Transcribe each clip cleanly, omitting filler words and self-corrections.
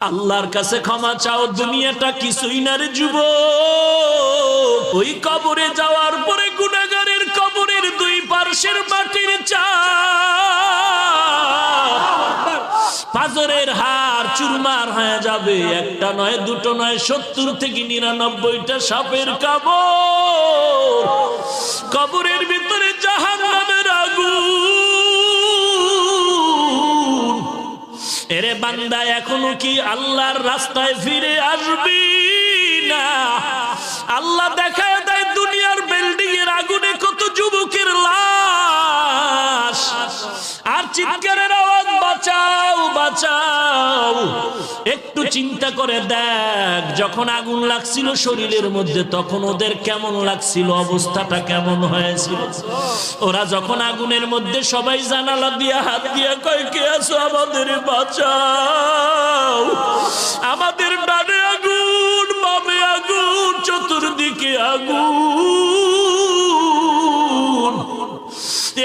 আল্লাহর কাছে ক্ষমা চাও, দুনিয়াটা কিছুই না রে যুবক। ওই কবরে যাওয়ার পরে গুনাহগারের কবরের দুই পার্শ্বের মাটির চাপ পাজরের হাড় চুরমার হয়ে যাবে। একটা নয়, দুটো নয়, 70 থেকে 99টা সাপের কামড়। কবরের ভিতরে জাহান্নামের আগুন। এরে বান্দা, এখনো কি আল্লাহর রাস্তায় ফিরে আসবি না? আল্লাহ দেখায় দেয় দুনিয়ার বিল্ডিং এর আগুনে কত যুবকের লাশ, আর চিৎকারের আওয়াজ, বাঁচাও বাঁচাও। একটু চিন্তা করে দেখ, যখন আগুন লাগছিল শরীরের মধ্যে তখন ওদের কেমন লাগছিল, অবস্থাটা কেমন হয়েছিল। ওরা যখন আগুনের মধ্যে সবাই জানালা দিয়া হাত দিয়া কয়, কে আছো, আমাদের বাঁচাও। আমাদের ডানে আগুন, বামে আগুন, চতুর্দিকে আগুন।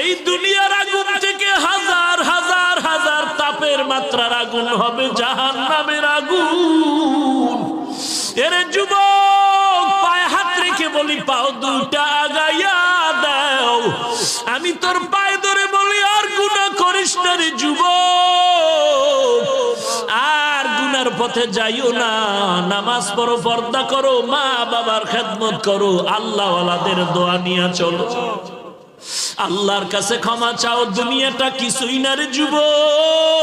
এই দুনিয়ার আগুন থেকে হাজার হাজার হাজার তাপের মাত্রার আগুন হবে জাহান্নামের আগুন। এরে যুবক, পায়ে হাত রেখে বলি, পাও দুইটা আগাইয়া দাও। আমি তোর পায়ে ধরে বলি, আর গুনাহ করিস না রে যুবক, আর গুনার পথে যাইও না। নামাজ পড়ো, পর্দা করো, মা বাবার খেদমত করো, আল্লাহ ওয়ালাদের দোয়া নিয়ে চলো। আল্লাহর কাছে ক্ষমা চাও, দুনিয়াটা কিছুই না রে যুবক।